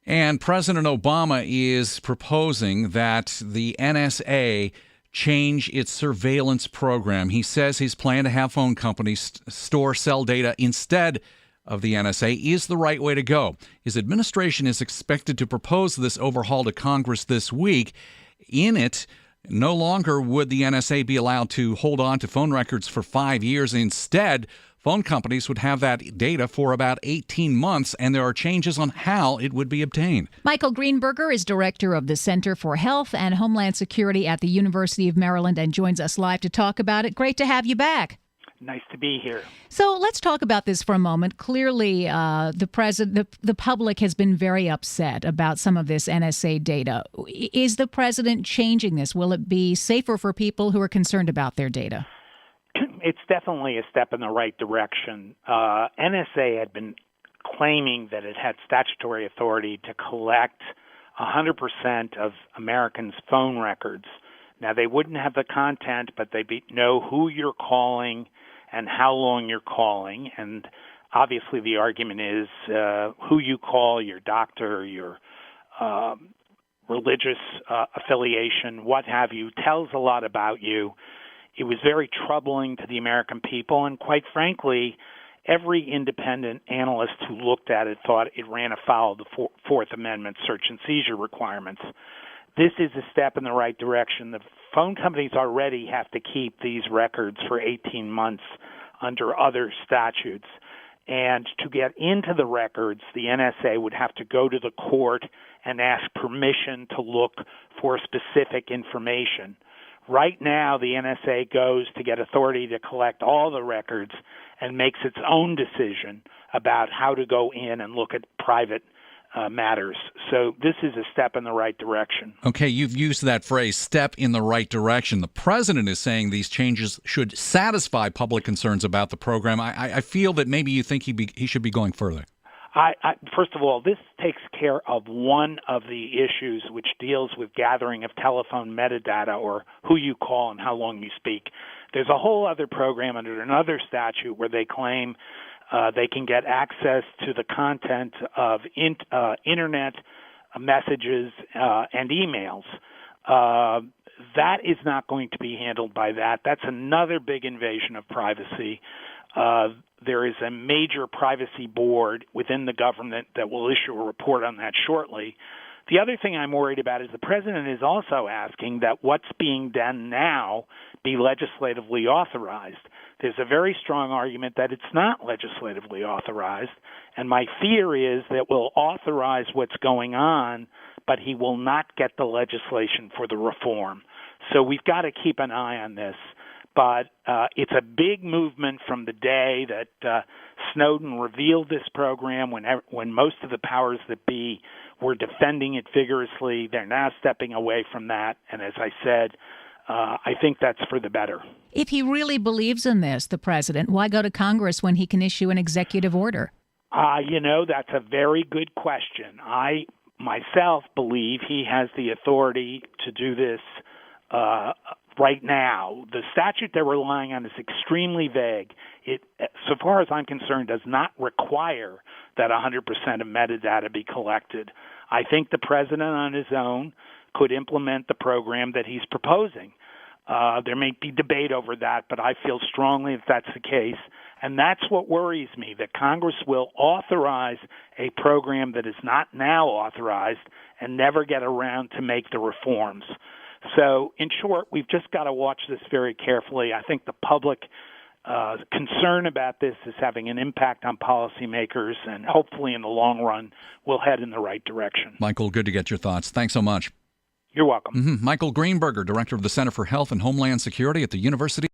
And President Obama is proposing that the NSA change its surveillance program. He says his plan to have phone companies store cell data instead of the NSA is the right way to go. His administration is expected to propose this overhaul to Congress this week. In it, no longer would the NSA be allowed to hold on to phone records for 5 years. Instead, phone companies would have that data for about 18 months, and there are changes on how it would be obtained. Michael Greenberger is director of the Center for Health and Homeland Security at the University of Maryland and joins us live to talk about it. Great to have you back. Nice to be here. So let's talk about this for a moment. Clearly, the public has been very upset about some of this NSA data. Is the president changing this? Will it be safer for people who are concerned about their data? It's definitely a step in the right direction. NSA had been claiming that it had statutory authority to collect 100% of Americans' phone records. Now, they wouldn't have the content, but they know who you're calling and how long you're calling. And obviously the argument is who you call, your doctor, your religious affiliation, what have you, tells a lot about you. It was very troubling to the American people, and quite frankly, every independent analyst who looked at it thought it ran afoul of the Fourth Amendment search and seizure requirements. This is a step in the right direction. The phone companies already have to keep these records for 18 months under other statutes. And to get into the records, the NSA would have to go to the court and ask permission to look for specific information. Right now, the NSA goes to get authority to collect all the records and makes its own decision about how to go in and look at private matters. So this is a step in the right direction. Okay, you've used that phrase, step in the right direction. The president is saying these changes should satisfy public concerns about the program. I feel that maybe you think he should be going further. First of all, this takes care of one of the issues which deals with gathering of telephone metadata, or who you call and how long you speak. There's a whole other program under another statute where they claim they can get access to the content of Internet messages and emails. That is not going to be handled by that. That's another big invasion of privacy. There is a major privacy board within the government that will issue a report on that shortly. The other thing I'm worried about is the president is also asking that what's being done now be legislatively authorized. There's a very strong argument that it's not legislatively authorized, and my fear is that we'll authorize what's going on, but he will not get the legislation for the reform. So we've got to keep an eye on this. But it's a big movement from the day that Snowden revealed this program, when most of the powers that be were defending it vigorously. They're now stepping away from that. And as I said, I think that's for the better. If he really believes in this, the president, why go to Congress when he can issue an executive order? That's a very good question. I myself believe he has the authority to do this right now. The statute they're relying on is extremely vague. It, so far as I'm concerned, does not require that 100% of metadata be collected. I think the president on his own could implement the program that he's proposing. There may be debate over that, but I feel strongly that that's the case. And that's what worries me, that Congress will authorize a program that is not now authorized and never get around to make the reforms. So, in short, we've just got to watch this very carefully. I think the public concern about this is having an impact on policymakers, and hopefully in the long run, we'll head in the right direction. Michael, good to get your thoughts. Thanks so much. You're welcome. Michael Greenberger, director of the Center for Health and Homeland Security at the University